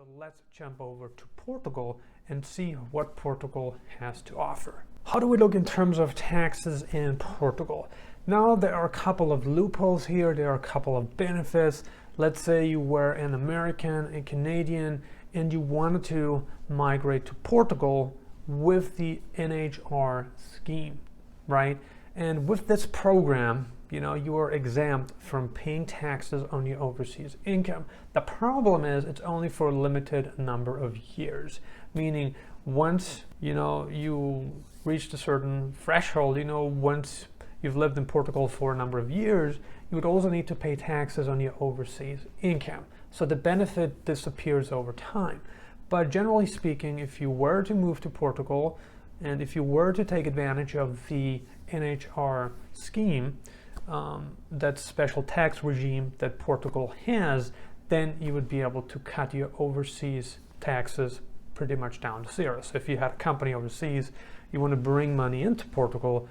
So let's jump over to Portugal and see what Portugal has to offer. How do we look in terms of taxes in Portugal? Now, there are a couple of loopholes here. There are a couple of benefits. Let's say you were an American, a Canadian, and you wanted to migrate to Portugal with the NHR scheme, right? And with this program, you are exempt from paying taxes on your overseas income. The problem is it's only for a limited number of years, meaning once, you reached a certain threshold, once you've lived in Portugal for a number of years, you would also need to pay taxes on your overseas income. So the benefit disappears over time. But generally speaking, if you were to move to Portugal and if you were to take advantage of the NHR scheme, that special tax regime that Portugal has, then you would be able to cut your overseas taxes pretty much down to zero. So if you had a company overseas, you want to bring money into Portugal,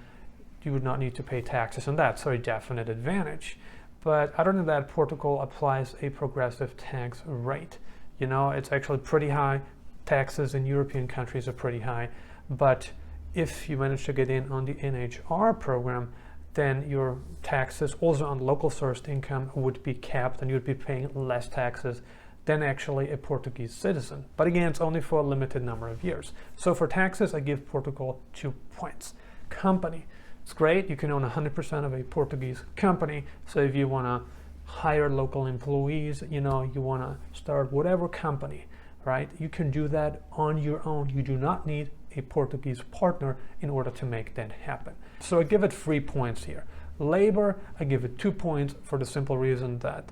you would not need to pay taxes on that. So a definite advantage. But other than that, Portugal applies a progressive tax rate. It's actually pretty high. Taxes in European countries are pretty high. But if you manage to get in on the NHR program, then your taxes also on local sourced income would be capped and you'd be paying less taxes than actually a Portuguese citizen. But again, it's only for a limited number of years. So for taxes, I give Portugal 2 points. Company. It's great. You can own 100% of a Portuguese company. So if you want to hire local employees, you want to start whatever company, right? You can do that on your own. You do not need a Portuguese partner in order to make that happen. So I give it 3 points here. Labor, I give it 2 points for the simple reason that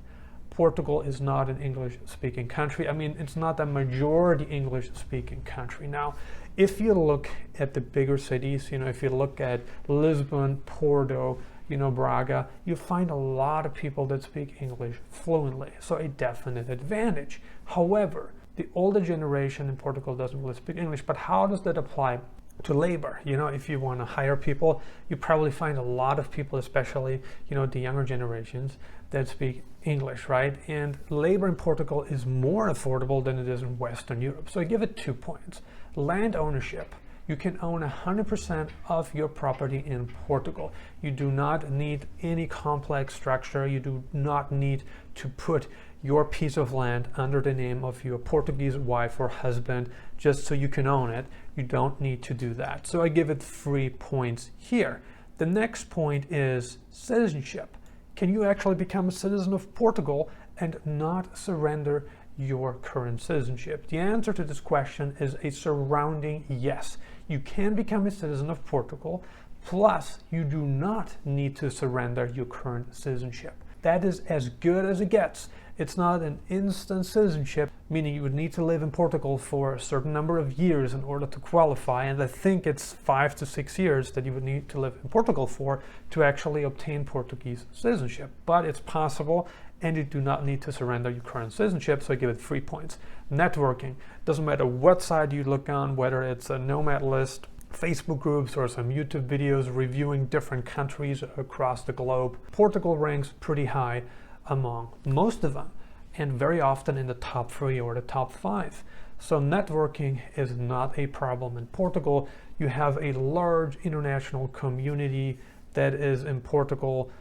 Portugal is not an English-speaking country. I mean, it's not a majority English-speaking country. Now, if you look at the bigger cities, if you look at Lisbon, Porto, Braga, you find a lot of people that speak English fluently. So a definite advantage. However, the older generation in Portugal doesn't really speak English, but how does that apply to labor? If you want to hire people, you probably find a lot of people, especially, the younger generations that speak English, right? And labor in Portugal is more affordable than it is in Western Europe. So I give it 2 points. Land ownership. You can own 100% of your property in Portugal. You do not need any complex structure. You do not need to put your piece of land under the name of your Portuguese wife or husband just so you can own it. You don't need to do that. So I give it 3 points here. The next point is citizenship. Can you actually become a citizen of Portugal and not surrender your current citizenship? The answer to this question is a surrounding yes. You can become a citizen of Portugal, plus you do not need to surrender your current citizenship. That is as good as it gets. It's not an instant citizenship, meaning you would need to live in Portugal for a certain number of years in order to qualify, and I think it's 5 to 6 years that you would need to live in Portugal for to actually obtain Portuguese citizenship. But it's possible, and you do not need to surrender your current citizenship, so I give it 3 points. Networking. Doesn't matter what side you look on, whether it's a Nomad list, Facebook groups, or some YouTube videos reviewing different countries across the globe. Portugal ranks pretty high among most of them, and very often in the top 3 or the top 5. So networking is not a problem in Portugal. You have a large international community that is in Portugal,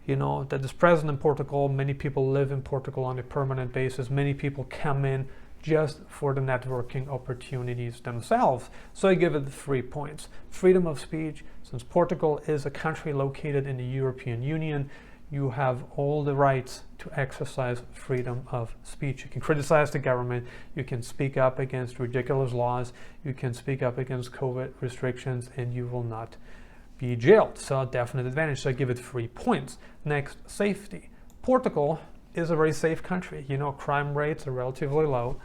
that is present in Portugal. Many people live in Portugal on a permanent basis. Many people come in just for the networking opportunities themselves. So I give it 3 points. Freedom of speech. Since Portugal is a country located in the European Union, you have all the rights to exercise freedom of speech. You can criticize the government, you can speak up against ridiculous laws, you can speak up against COVID restrictions, and you will not be jailed. So definite advantage. So I give it 3 points. Next, safety. Portugal is a very safe country. Crime rates are relatively low,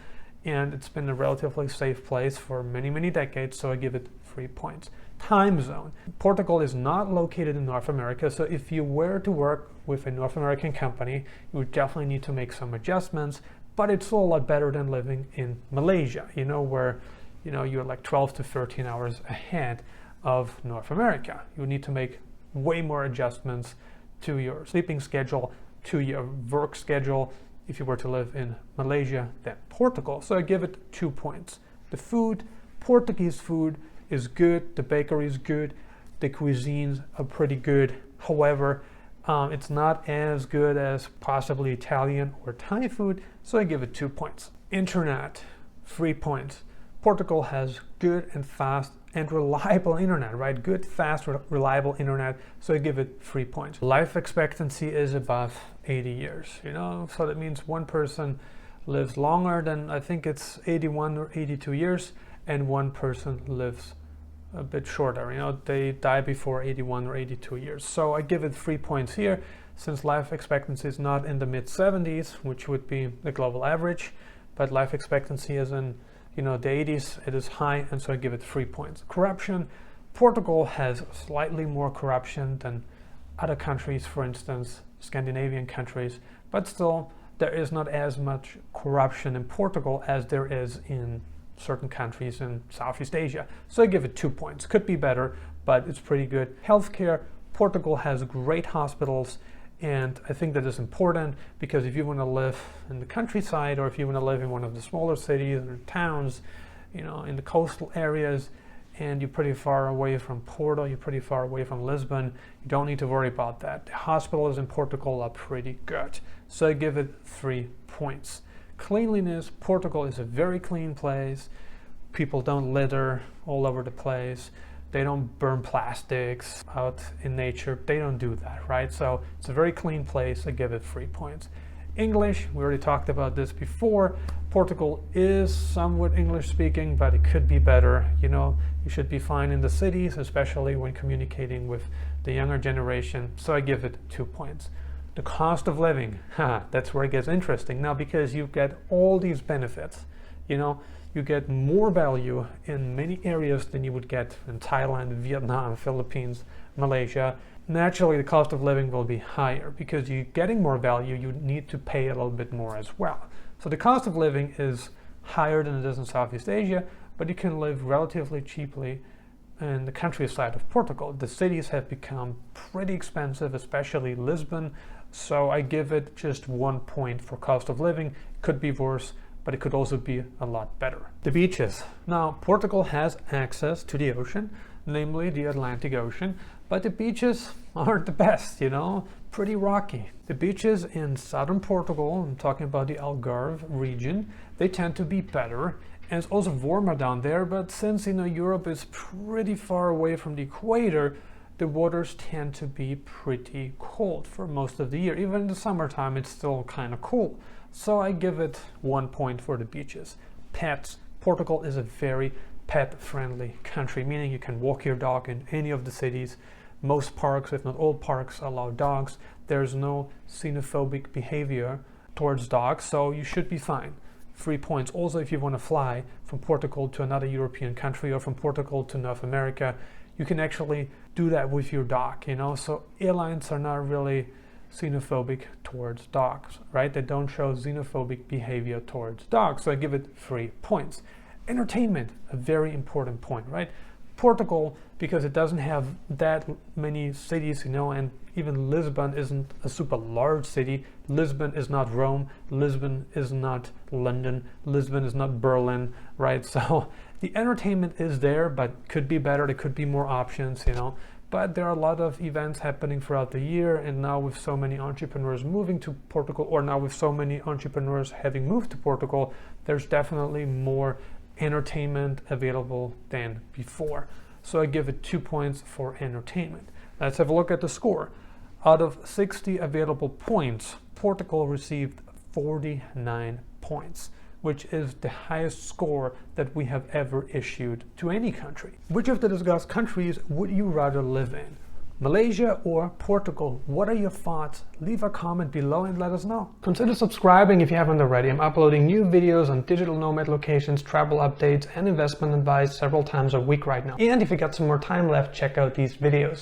and it's been a relatively safe place for many, many decades. So I give it 3 points. Time zone. Portugal is not located in North America, so if you were to work with a North American company, you would definitely need to make some adjustments, but it's still a lot better than living in Malaysia, where you're like 12 to 13 hours ahead of North America. You would need to make way more adjustments to your sleeping schedule, to your work schedule, if you were to live in Malaysia than Portugal. So I give it 2 points. The food, Portuguese food is good, the bakery is good, the cuisines are pretty good. However, it's not as good as possibly Italian or Thai food, so I give it 2 points. Internet, 3 points. Portugal has good and fast and reliable internet, right? Good, fast, reliable internet, so I give it 3 points. Life expectancy is above 80 years, you know, so that means one person lives longer than, I think it's 81 or 82 years, and one person lives a bit shorter, you know, they die before 81 or 82 years. So I give it 3 points here, since life expectancy is not in the mid-70s, which would be the global average, but life expectancy is in, you know, the 80s, it is high, and so I give it 3 points. Corruption, Portugal has slightly more corruption than other countries, for instance, Scandinavian countries, but still there is not as much corruption in Portugal as there is in certain countries in Southeast Asia. So I give it 2 points. Could be better, but it's pretty good. Healthcare, Portugal has great hospitals, and I think that is important because if you want to live in the countryside, or if you want to live in one of the smaller cities or towns, you know, in the coastal areas, and you're pretty far away from Porto, you're pretty far away from Lisbon, you don't need to worry about that. The hospitals in Portugal are pretty good. So I give it 3 points. Cleanliness, Portugal is a very clean place. People don't litter all over the place. They don't burn plastics out in nature. They don't do that, right? So it's a very clean place. I give it 3 points. English, we already talked about this before. Portugal is somewhat English speaking, but it could be better. You know, you should be fine in the cities, especially when communicating with the younger generation. So I give it 2 points. The cost of living, that's where it gets interesting now, because you get all these benefits. You know, you get more value in many areas than you would get in Thailand, Vietnam, Philippines, Malaysia. Naturally, the cost of living will be higher because you're getting more value, you need to pay a little bit more as well. So the cost of living is higher than it is in Southeast Asia, but you can live relatively cheaply in the countryside of Portugal. The cities have become pretty expensive, especially Lisbon. So I give it just 1 point for cost of living. Could be worse, but it could also be a lot better. The beaches. Now, Portugal has access to the ocean, namely the Atlantic Ocean, but the beaches aren't the best, you know, pretty rocky. The beaches in southern Portugal, I'm talking about the Algarve region, they tend to be better, and it's also warmer down there, but since, you know, Europe is pretty far away from the equator, the waters tend to be pretty cold for most of the year. Even in the summertime, it's still kind of cool. So I give it 1 point for the beaches. Pets. Portugal is a very pet-friendly country, meaning you can walk your dog in any of the cities. Most parks, if not all parks, allow dogs. There's no xenophobic behavior towards dogs, so you should be fine. 3 points. Also, if you want to fly from Portugal to another European country or from Portugal to North America, you can actually do that with your dog, you know. So airlines are not really xenophobic towards dogs, right? They don't show xenophobic behavior towards dogs. So I give it 3 points. Entertainment, a very important point, right? Portugal, because it doesn't have that many cities, you know, and even Lisbon isn't a super large city. Lisbon is not Rome. Lisbon is not London. Lisbon is not Berlin, right? So the entertainment is there, but could be better. There could be more options, you know. But there are a lot of events happening throughout the year, and now with so many entrepreneurs moving to Portugal, or now with so many entrepreneurs having moved to Portugal, there's definitely more entertainment available than before. So I give it 2 points for entertainment. Let's have a look at the score. Out of 60 available points, Portugal received 49 points, which is the highest score that we have ever issued to any country. Which of the discussed countries would you rather live in? Malaysia or Portugal? What are your thoughts? Leave a comment below and let us know. Consider subscribing if you haven't already. I'm uploading new videos on digital nomad locations, travel updates, and investment advice several times a week right now. And if you got some more time left, check out these videos.